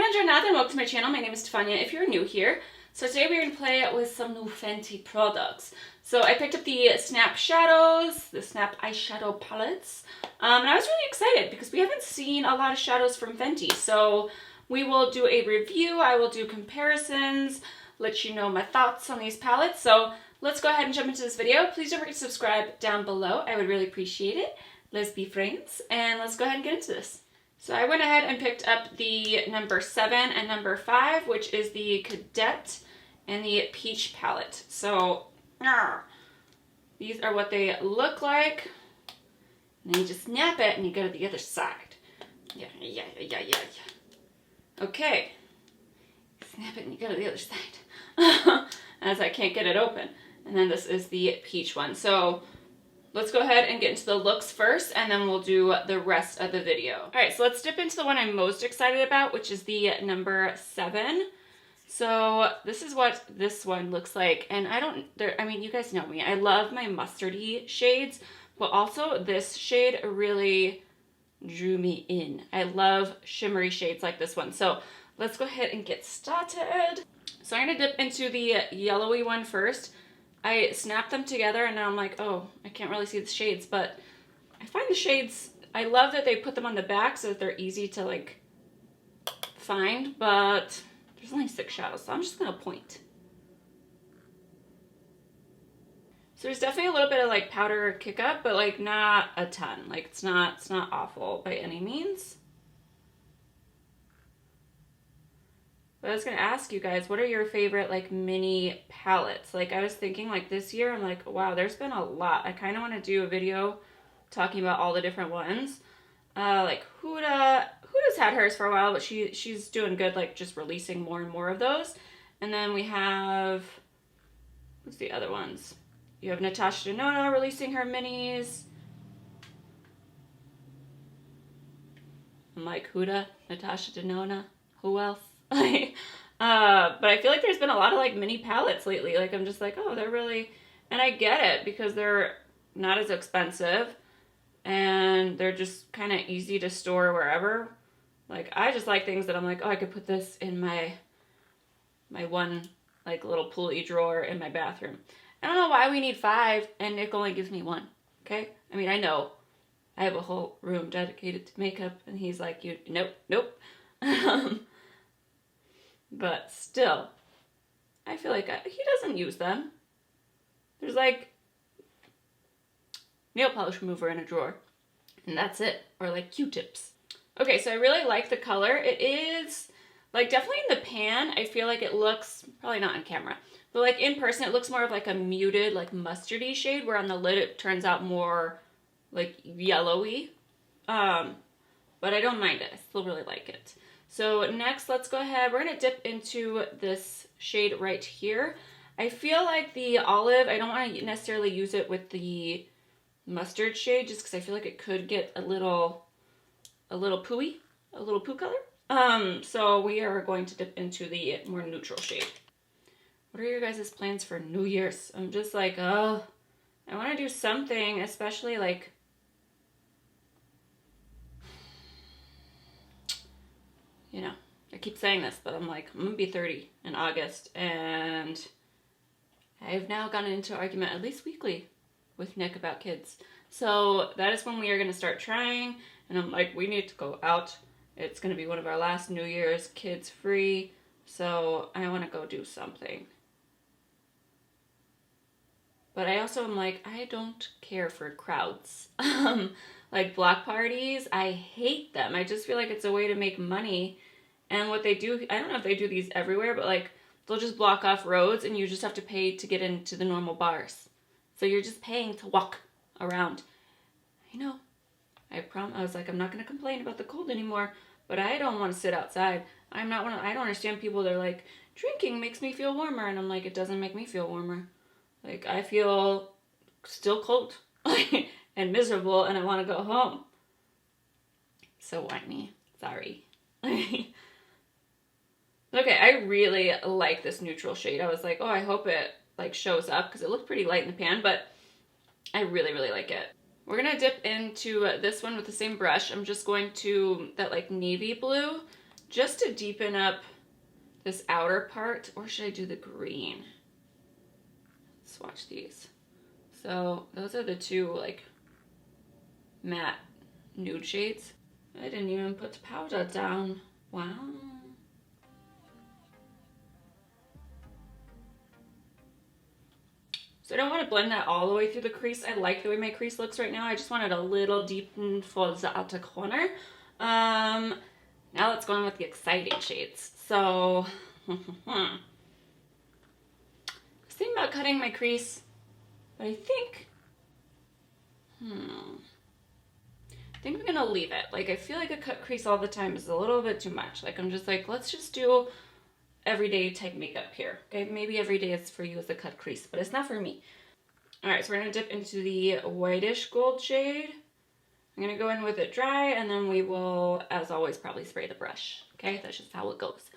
Buongiorno and welcome to my channel. My name is Stefania if you're new here. So today we're going to play with some new Fenty products. So I picked up the Snap Shadows, the Snap Eyeshadow Palettes. And I was really excited because we haven't seen a lot of shadows from Fenty. So we will do a review, I will do comparisons, let you know my thoughts on these palettes. So let's go ahead and jump into this video. Please don't forget to subscribe down below. I would really appreciate it. Let's be friends and let's go ahead and get into this. So I went ahead and picked up the number 7 and number 5, which is the Cadet and the Peach palette. So these are what they look like. And then you just snap it and you go to the other side. Yeah. Okay. Snap it and you go to the other side. As I can't get it open. And then this is the peach one. So let's go ahead and get into the looks first, and then we'll do the rest of the video. All right, so let's dip into the one I'm most excited about, which is the number 7. So this is what this one looks like. And I mean, you guys know me. I love my mustardy shades, but also this shade really drew me in. I love shimmery shades like this one. So let's go ahead and get started. So I'm gonna dip into the yellowy one first. I snapped them together and now I'm like, oh, I can't really see the shades, but I find the shades, I love that they put them on the back so that they're easy to like find, but there's only 6 shadows, so I'm just gonna point. So there's definitely a little bit of like powder kick up, but like not a ton. Like it's not awful by any means. But I was going to ask you guys, what are your favorite like mini palettes? Like I was thinking like this year, I'm like, wow, there's been a lot. I kind of want to do a video talking about all the different ones. Like Huda's had hers for a while, but she's doing good, like just releasing more and more of those. And then we have, what's the other ones? You have Natasha Denona releasing her minis. I'm like, Huda, Natasha Denona, who else? But I feel like there's been a lot of like mini palettes lately. Like I'm just like, oh, they're really, and I get it because they're not as expensive and they're just kind of easy to store wherever. Like I just like things that I'm like, oh, I could put this in my one like little pulley drawer in my bathroom. I don't know why we need 5 and Nick only gives me 1. Okay, I mean, I know I have a whole room dedicated to makeup and he's like, nope. But still, I feel like he doesn't use them. There's like nail polish remover in a drawer, and that's it. Or like Q-tips. Okay, so I really like the color. It is like definitely in the pan. I feel like it looks, probably not on camera, but like in person it looks more of like a muted like mustardy shade, where on the lid it turns out more like yellowy. But I don't mind it. I still really like it. So next, let's go ahead. We're going to dip into this shade right here. I feel like the olive, I don't want to necessarily use it with the mustard shade just because I feel like it could get a little pooey, a little poo color. So we are going to dip into the more neutral shade. What are your guys' plans for New Year's? I'm just like, oh, I want to do something, especially like, you know, I keep saying this, but I'm like, I'm going to be 30 in August, and I've now gotten into an argument at least weekly with Nick about kids. So that is when we are going to start trying, and I'm like, we need to go out. It's going to be one of our last New Year's, kids free, so I want to go do something. But I also am like, I don't care for crowds. Like block parties, I hate them. I just feel like it's a way to make money. And what they do, I don't know if they do these everywhere, but like they'll just block off roads and you just have to pay to get into the normal bars. So you're just paying to walk around. I know. I was like, I'm not going to complain about the cold anymore, but I don't want to sit outside. I don't understand people that are like, drinking makes me feel warmer. And I'm like, it doesn't make me feel warmer. Like I feel still cold. And miserable, and I want to go home. So whiny. Sorry. Okay, I really like this neutral shade. I was like, oh, I hope it like shows up because it looked pretty light in the pan, but I really like it. We're gonna dip into this one with the same brush. I'm just going to that like navy blue just to deepen up this outer part, or should I do the green? Let's swatch these. So those are the two like matte nude shades. I didn't even put the powder down. Wow. So I don't want to blend that all the way through the crease. I like the way my crease looks right now. I just wanted a little deepened for the outer corner. Now let's go on with the exciting shades. So, I was thinking about cutting my crease, but I think I'm gonna leave it. Like, I feel like a cut crease all the time is a little bit too much. Like, I'm just like, let's just do everyday type makeup here. Okay, maybe every day is for you as a cut crease, but it's not for me. All right, so we're gonna dip into the whitish gold shade. I'm gonna go in with it dry, and then we will, as always, probably spray the brush. Okay, that's just how it goes.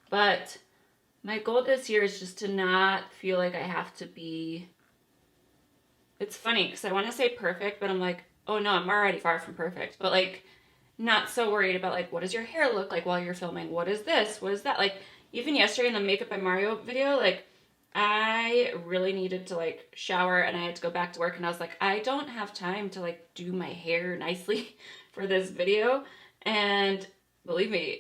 But my goal this year is just to not feel like I have to be, it's funny because I want to say perfect, but I'm like, oh no, I'm already far from perfect. But like, not so worried about like, what does your hair look like while you're filming? What is this? What is that? Like, even yesterday in the Makeup by Mario video, like, I really needed to like shower and I had to go back to work, and I was like, I don't have time to like do my hair nicely for this video. And believe me,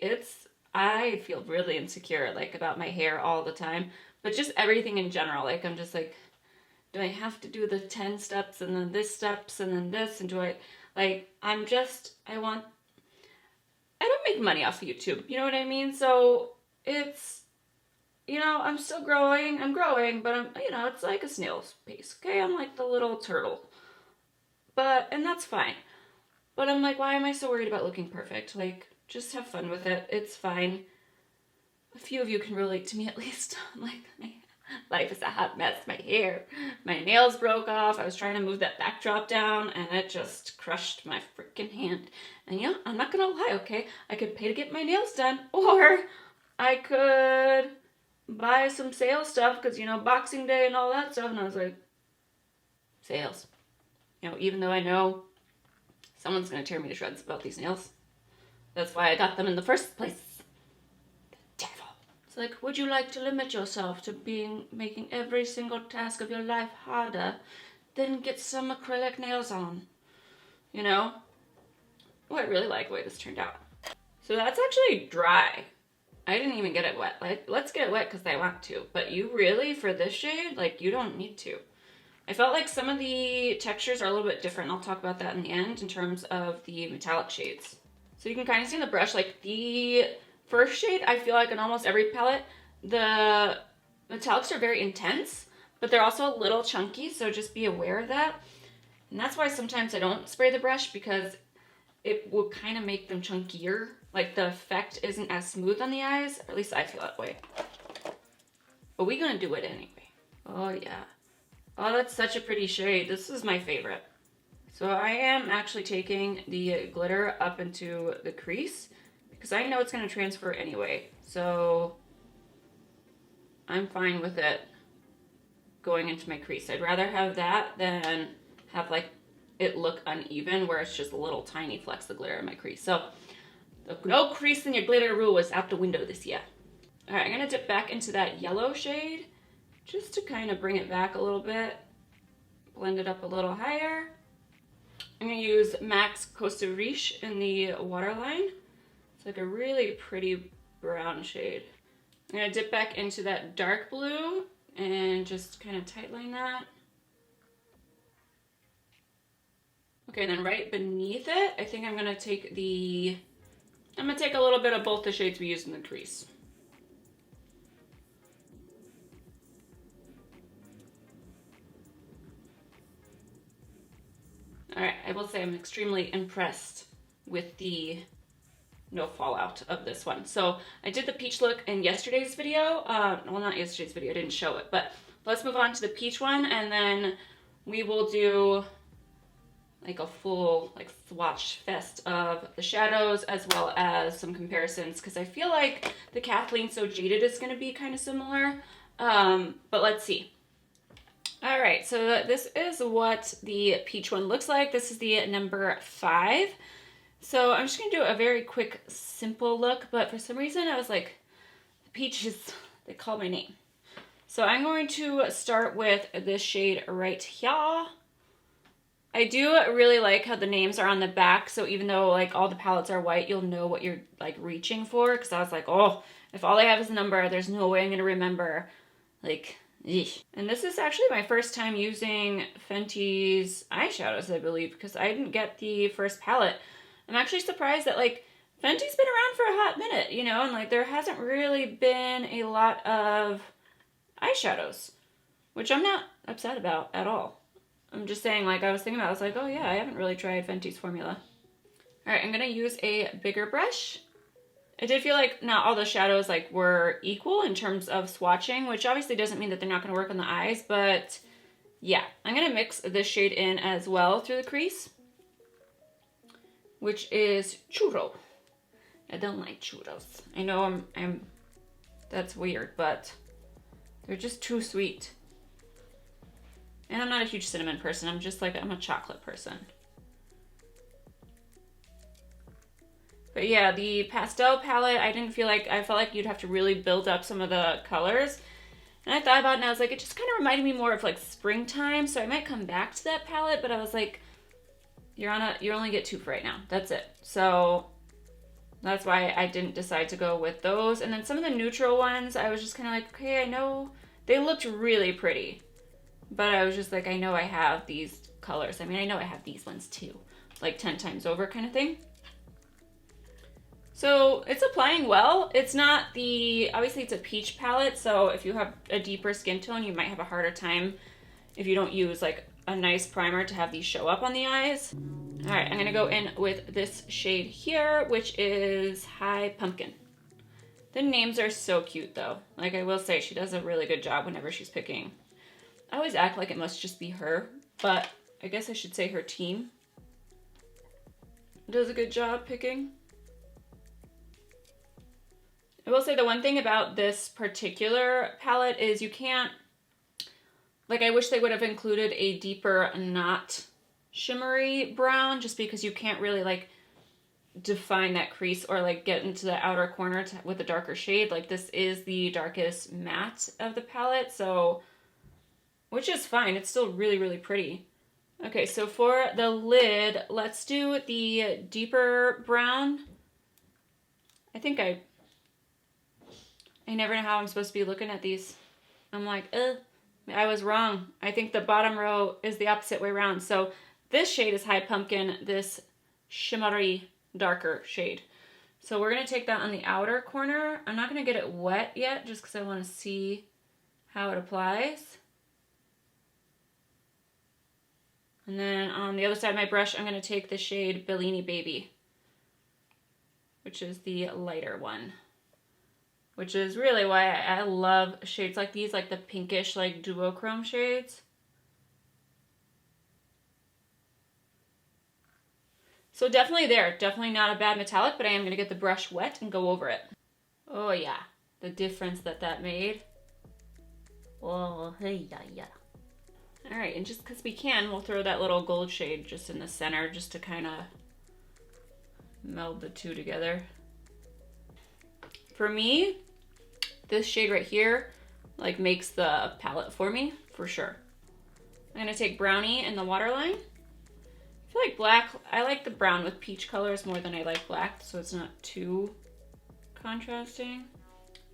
I feel really insecure like about my hair all the time, but just everything in general. Like, I'm just like, do I have to do the 10 steps and then this steps and then this, and do I, like, I don't make money off of YouTube, you know what I mean? So it's, you know, I'm still growing, but I'm, you know, it's like a snail's pace, okay? I'm like the little turtle, and that's fine. But I'm like, why am I so worried about looking perfect? Like, just have fun with it, it's fine. A few of you can relate to me at least. Like, life is a hot mess. My hair, my nails broke off. I was trying to move that backdrop down and it just crushed my freaking hand. And you know, I'm not gonna lie, okay? I could pay to get my nails done, or I could buy some sale stuff because, you know, Boxing Day and all that stuff. And I was like, sales. You know, even though I know someone's gonna tear me to shreds about these nails. That's why I got them in the first place. It's like, would you like to limit yourself to making every single task of your life harder? Then get some acrylic nails on. You know? Oh, I really like the way this turned out. So that's actually dry. I didn't even get it wet. Like, let's get it wet because I want to. But you really, for this shade, like, you don't need to. I felt like some of the textures are a little bit different. I'll talk about that in the end in terms of the metallic shades. So you can kind of see in the brush, like, the first shade, I feel like in almost every palette, the metallics are very intense, but they're also a little chunky, so just be aware of that. And that's why sometimes I don't spray the brush, because it will kind of make them chunkier. Like, the effect isn't as smooth on the eyes, or at least I feel that way. But we're gonna do it anyway. Oh yeah. Oh, that's such a pretty shade. This is my favorite. So I am actually taking the glitter up into the crease, because I know it's going to transfer anyway, so I'm fine with it going into my crease. I'd rather have that than have like it look uneven where it's just a little tiny flecks of glitter in my crease. So the no crease in your glitter rule is out the window this year. All right, I'm going to dip back into that yellow shade just to kind of bring it back a little bit, blend it up a little higher. I'm going to use MAC's Costa Riche in the waterline. It's like a really pretty brown shade. I'm going to dip back into that dark blue and just kind of tightline that. Okay, and then right beneath it, I think I'm going to take a little bit of both the shades we used in the crease. All right, I will say I'm extremely impressed with the no fallout of this one. So I did the peach look in yesterday's video. Well, not yesterday's video, I didn't show it, but let's move on to the peach one, and then we will do like a full like swatch fest of the shadows as well as some comparisons, because I feel like the Kathleen So Jaded is going to be kind of similar, but let's see. All right, so this is what the peach one looks like. This is the number 5. So I'm just going to do a very quick, simple look, but for some reason I was like, peaches, they call my name. So I'm going to start with this shade right here. I do really like how the names are on the back, so even though like all the palettes are white, you'll know what you're like reaching for, because I was like, oh, if all I have is a number, there's no way I'm going to remember. Like, eesh. And this is actually my first time using Fenty's eyeshadows, I believe, because I didn't get the first palette. I'm actually surprised that like Fenty's been around for a hot minute, you know, and like there hasn't really been a lot of eyeshadows, which I'm not upset about at all. I'm just saying, like, I was thinking about, I was like, oh yeah, I haven't really tried Fenty's formula. All right, I'm gonna use a bigger brush. I did feel like not all the shadows like were equal in terms of swatching, which obviously doesn't mean that they're not gonna work on the eyes, but yeah, I'm gonna mix this shade in as well through the crease, which is churro. I don't like churros. I know that's weird, but they're just too sweet. And I'm not a huge cinnamon person. I'm just like, I'm a chocolate person. But yeah, the pastel palette, I felt like you'd have to really build up some of the colors. And I thought about it and I was like, it just kind of reminded me more of like springtime. So I might come back to that palette, but I was like, you only get 2 for right now. That's it. So that's why I didn't decide to go with those. And then some of the neutral ones, I was just kind of like, okay, I know they looked really pretty, but I was just like, I know I have these colors. I mean, I know I have these ones too, like 10 times over kind of thing. So it's applying well. It's not obviously it's a peach palette, so if you have a deeper skin tone, you might have a harder time if you don't use like a nice primer to have these show up on the eyes. All right, I'm gonna go in with this shade here, which is High Pumpkin. The names are so cute though. Like, I will say, she does a really good job whenever she's picking. I always act like it must just be her, but I guess I should say her team does a good job picking. I will say the one thing about this particular palette is you can't, like, I wish they would have included a deeper, not shimmery brown, just because you can't really like define that crease or like get into the outer corner with a darker shade. Like, this is the darkest matte of the palette, so, which is fine. It's still really, really pretty. Okay, so for the lid, let's do the deeper brown. I never know how I'm supposed to be looking at these. I'm like, I was wrong. I think the bottom row is the opposite way around. So this shade is High Pumpkin, this shimmery, darker shade. So we're going to take that on the outer corner. I'm not going to get it wet yet, just because I want to see how it applies. And then on the other side of my brush, I'm going to take the shade Bellini Baby, which is the lighter one. Which is really why I love shades like these, like the pinkish, like duochrome shades. So definitely definitely not a bad metallic, but I am going to get the brush wet and go over it. Oh yeah, the difference that made. Oh, hey, yeah. All right, and just because we can, we'll throw that little gold shade just in the center, just to kind of meld the two together. For me, this shade right here like makes the palette for me, for sure. I'm gonna take Brownie in the waterline. I feel like black, I like the brown with peach colors more than I like black, so it's not too contrasting.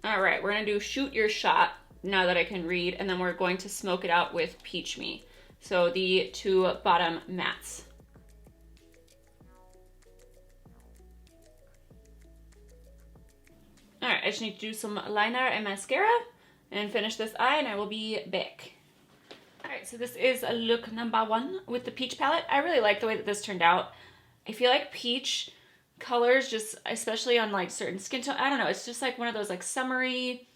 All right, we're gonna do Shoot Your Shot now that I can read, and then we're going to smoke it out with Peach Me. So the 2 bottom mattes. All right, I just need to do some liner and mascara and finish this eye, and I will be back. All right, so this is look number 1 with the peach palette. I really like the way that this turned out. I feel like peach colors, just especially on like certain skin tone, I don't know, it's just like one of those like summery,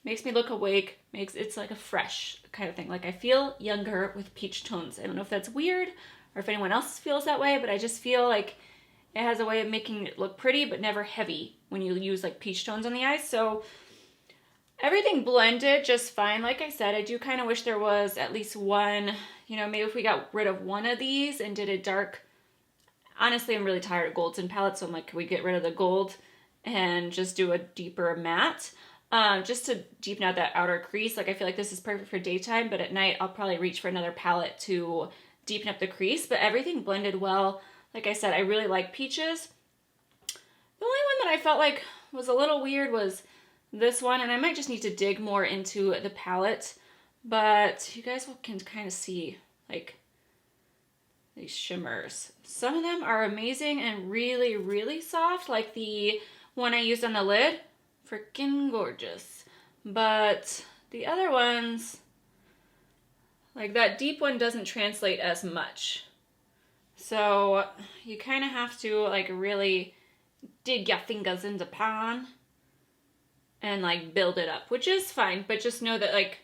makes me look awake, it's like a fresh kind of thing. Like, I feel younger with peach tones. I don't know if that's weird or if anyone else feels that way, but I just feel like it has a way of making it look pretty but never heavy when you use like peach tones on the eyes. So everything blended just fine. Like I said, I do kind of wish there was at least one, you know, maybe if we got rid of one of these and did a dark Honestly, I'm really tired of golds in palettes, so I'm like, can we get rid of the gold and just do a deeper matte? Just to deepen out that outer crease. Like, I feel like this is perfect for daytime, but at night I'll probably reach for another palette to deepen up the crease. But everything blended well. Like I said, I really like peaches. The only one that I felt like was a little weird was this one, and I might just need to dig more into the palette. But you guys can kind of see, like, these shimmers. Some of them are amazing and really, really soft, like the one I used on the lid. Freaking gorgeous. But the other ones, like that deep one, doesn't translate as much. So you kind of have to like really dig your fingers in the pan and like build it up, which is fine. But just know that like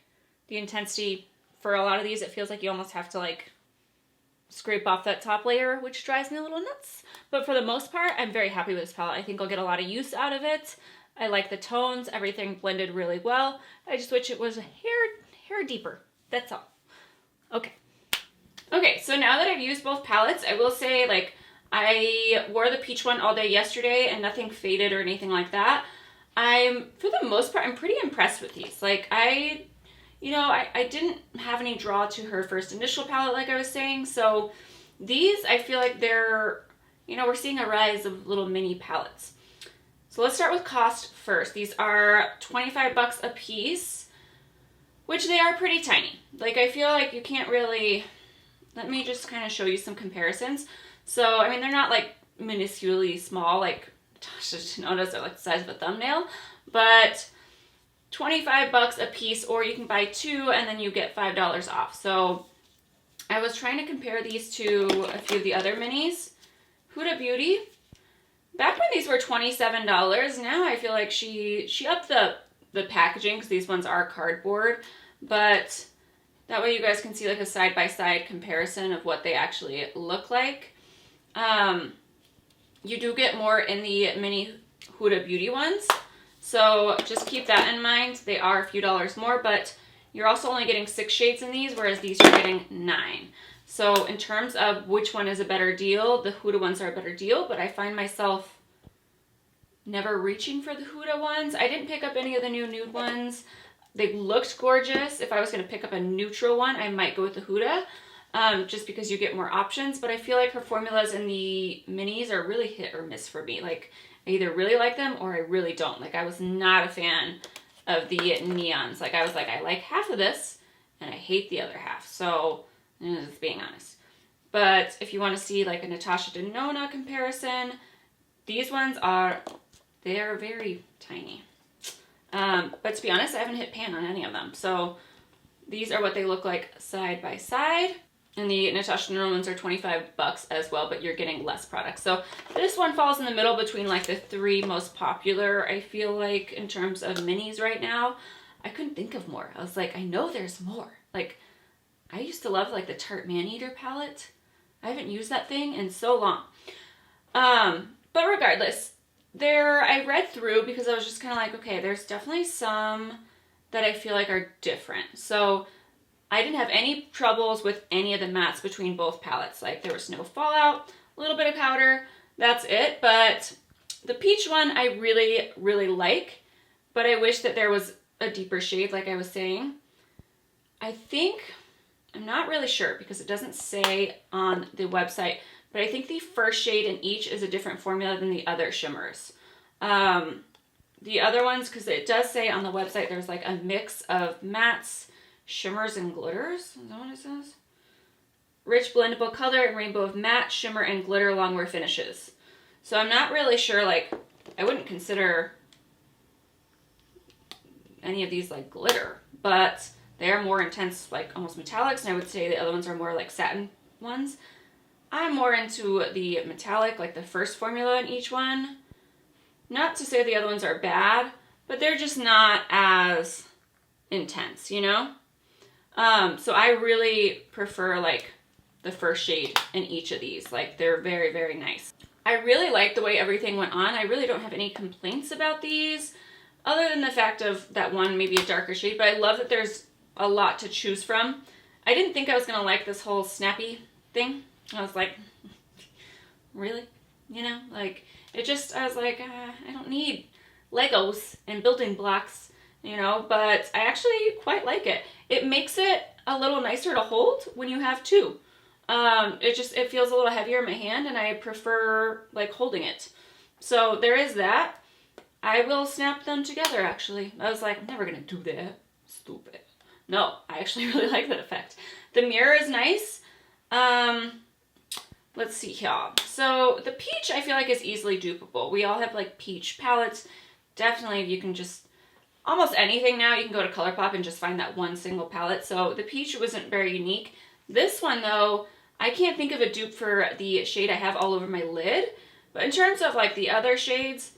the intensity for a lot of these, it feels like you almost have to like scrape off that top layer, which drives me a little nuts. But for the most part, I'm very happy with this palette. I think I'll get a lot of use out of it. I like the tones. Everything blended really well. I just wish it was a hair deeper. That's all. Okay. Okay, so now that I've used both palettes, I will say, like, I wore the peach one all day yesterday and nothing faded or anything like that. For the most part, I'm pretty impressed with these. Like, I didn't have any draw to her first initial palette, like I was saying. So these, I feel like they're, we're seeing a rise of little mini palettes. So let's start with cost first. These are 25 bucks a piece, which they are pretty tiny. Like, I feel like you can't really, let me just kind of show you some comparisons. So, I mean, they're not like minusculely small, like Tasha Denona's are like the size of a thumbnail, but 25 bucks a piece, or you can buy two and then you get $5 off. So I was trying to compare these to a few of the other minis. Huda Beauty, back when these were $27, now I feel like she upped the packaging, because these ones are cardboard, but that way you guys can see like a side-by-side comparison of what they actually look like. You do get more in the mini Huda Beauty ones, so just keep that in mind. They are a few dollars more, but you're also only getting 6 shades in these, whereas these you're getting 9. So in terms of which one is a better deal, the Huda ones are a better deal, but I find myself never reaching for the Huda ones. I didn't pick up any of the new nude ones. They looked gorgeous. If I was going to pick up a neutral one, I might go with the Huda, just because you get more options. But I feel like her formulas in the minis are really hit or miss for me. Like, I either really like them or I really don't. Like, I was not a fan of the neons. Like, I was like, I like half of this and I hate the other half. So, just being honest. But if you want to see like a Natasha Denona comparison, these ones they are very tiny. But to be honest, I haven't hit pan on any of them. So these are what they look like side by side. And the Natasha Denona ones are 25 bucks as well, but you're getting less product. So this one falls in the middle between like the 3 most popular, I feel like, in terms of minis right now. I couldn't think of more. I was like, I know there's more. Like, I used to love like the Tarte Maneater palette. I haven't used that thing in so long. But regardless, I read through because I was just kind of like, okay, there's definitely some that I feel like are different. So I didn't have any troubles with any of the mattes between both palettes. Like, there was no fallout, a little bit of powder, that's it. But the peach one I really, really like, but I wish that there was a deeper shade, like I was saying. I'm not really sure because it doesn't say on the website, but I think the first shade in each is a different formula than the other shimmers. The other ones, because it does say on the website there's like a mix of mattes, shimmers, and glitters. Is that what it says? Rich blendable color and rainbow of matte, shimmer, and glitter longwear finishes. So I'm not really sure, like, I wouldn't consider any of these like glitter, but they are more intense, like almost metallics, and I would say the other ones are more like satin ones. I'm more into the metallic, like the first formula in each one. Not to say the other ones are bad, but they're just not as intense, So I really prefer like the first shade in each of these. Like, they're very, very nice. I really like the way everything went on. I really don't have any complaints about these, other than the fact of that one maybe a darker shade, but I love that there's a lot to choose from. I didn't think I was going to like this whole snappy thing. I was like, really? You know, like, it just, I was like, I don't need Legos and building blocks, you know, but I actually quite like it. It makes it a little nicer to hold when you have two. It feels a little heavier in my hand, and I prefer, like, holding it. So there is that. I will snap them together, actually. I was like, I'm never going to do that. Stupid. No, I actually really like that effect. The mirror is nice. Let's see here. So the peach, I feel like, is easily dupable. We all have, like, peach palettes. Definitely, you can just, almost anything now, you can go to ColourPop and just find that one single palette. So the peach wasn't very unique. This one, though, I can't think of a dupe for the shade I have all over my lid. But in terms of, like, the other shades,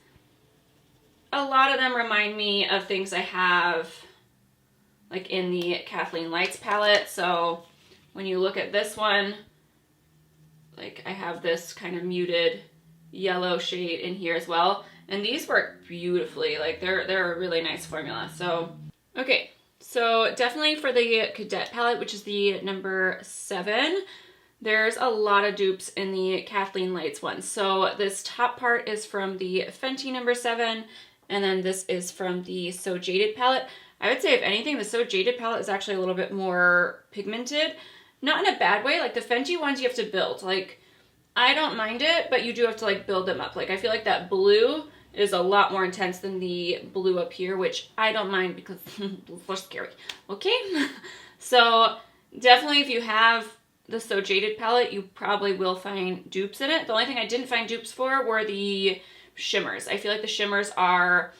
a lot of them remind me of things I have, like, in the Kathleen Lights palette. So when you look at this one, like, I have this kind of muted yellow shade in here as well. And these work beautifully. Like, they're a really nice formula. So, okay. So definitely for the Cadet palette, which is the number 7, there's a lot of dupes in the Kathleen Lights one. So this top part is from the Fenty number 7, and then this is from the So Jaded palette. I would say, if anything, the So Jaded palette is actually a little bit more pigmented. Not in a bad way. Like, the Fenty ones you have to build. Like, I don't mind it, but you do have to, like, build them up. Like, I feel like that blue is a lot more intense than the blue up here, which I don't mind because blues are scary. Okay? So definitely, if you have the So Jaded palette, you probably will find dupes in it. The only thing I didn't find dupes for were the shimmers. I feel like the shimmers are...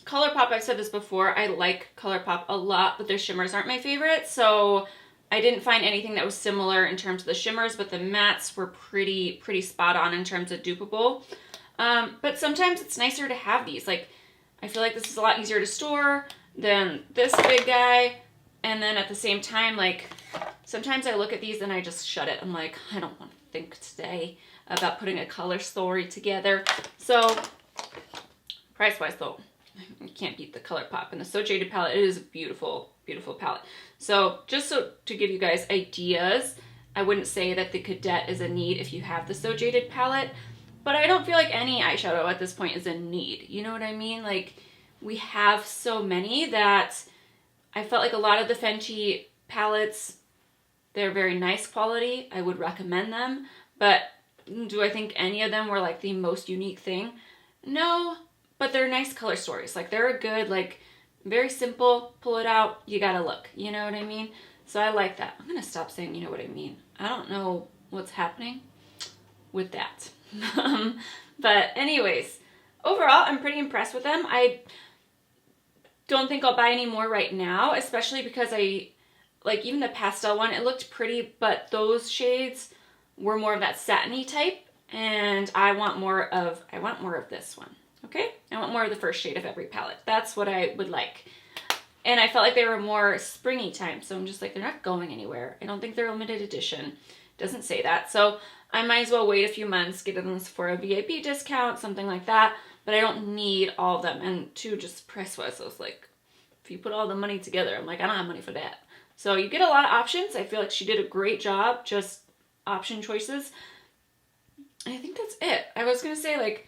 ColourPop, I've said this before, I like ColourPop a lot, but their shimmers aren't my favorite, so I didn't find anything that was similar in terms of the shimmers, but the mattes were pretty spot on in terms of dupable. But sometimes it's nicer to have these. Like, I feel like this is a lot easier to store than this big guy, and then at the same time, like, sometimes I look at these and I just shut it. I'm like, I don't want to think today about putting a color story together. So, price-wise though, you can't beat the ColourPop. And the So Jaded palette, it is a beautiful, beautiful palette. So, just so to give you guys ideas, I wouldn't say that the Cadet is a need if you have the So Jaded palette, but I don't feel like any eyeshadow at this point is a need. You know what I mean? Like, we have so many that I felt like a lot of the Fenty palettes, they're very nice quality. I would recommend them, but do I think any of them were, like, the most unique thing? No, but they're nice color stories. Like, they're a good, like, very simple, pull it out, you gotta look. You know what I mean? So I like that. I'm gonna stop saying you know what I mean. I don't know what's happening with that. But anyways, overall, I'm pretty impressed with them. I don't think I'll buy any more right now, especially because like, even the pastel one, it looked pretty, but those shades were more of that satiny type, and I want more of this one. Okay? I want more of the first shade of every palette. That's what I would like. And I felt like they were more springy time, so I'm just like, they're not going anywhere. I don't think they're limited edition. Doesn't say that. So I might as well wait a few months, get them for a VIP discount, something like that. But I don't need all of them. And two, just price-wise, I was like, if you put all the money together, I'm like, I don't have money for that. So you get a lot of options. I feel like she did a great job, just option choices. And I think that's it. I was going to say, like,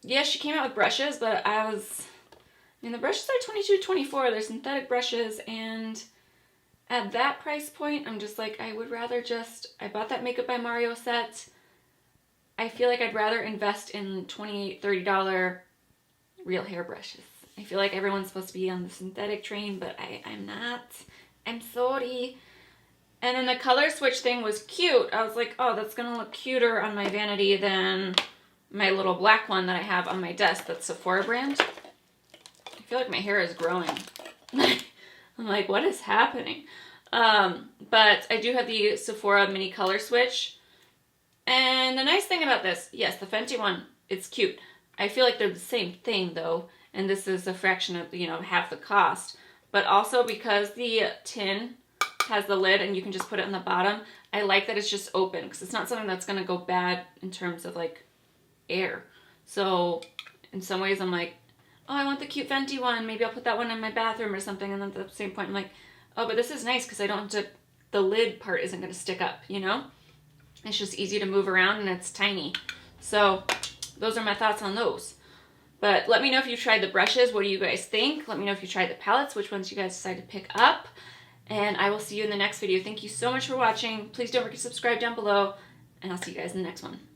yeah, she came out with brushes, but the brushes are $22, $24. They're synthetic brushes, and at that price point, I'm just like, I would rather I bought that Makeup by Mario set. I feel like I'd rather invest in $28, $30 real hair brushes. I feel like everyone's supposed to be on the synthetic train, but I'm not. I'm sorry. And then the color switch thing was cute. I was like, oh, that's going to look cuter on my vanity than my little black one that I have on my desk. That's Sephora brand. I feel like my hair is growing. I'm like, what is happening? But I do have the Sephora mini color switch. And the nice thing about this, yes, the Fenty one, it's cute. I feel like they're the same thing though. And this is a fraction of, half the cost. But also because the tin has the lid and you can just put it on the bottom, I like that it's just open because it's not something that's going to go bad in terms of, like, air. So in some ways I'm like, oh, I want the cute Fenty one. Maybe I'll put that one in my bathroom or something. And then at the same point I'm like, oh, but this is nice because I don't have to, the lid part isn't going to stick up, It's just easy to move around and it's tiny. So those are my thoughts on those. But let me know if you tried the brushes. What do you guys think? Let me know if you tried the palettes, which ones you guys decide to pick up. And I will see you in the next video. Thank you so much for watching. Please don't forget to subscribe down below, and I'll see you guys in the next one.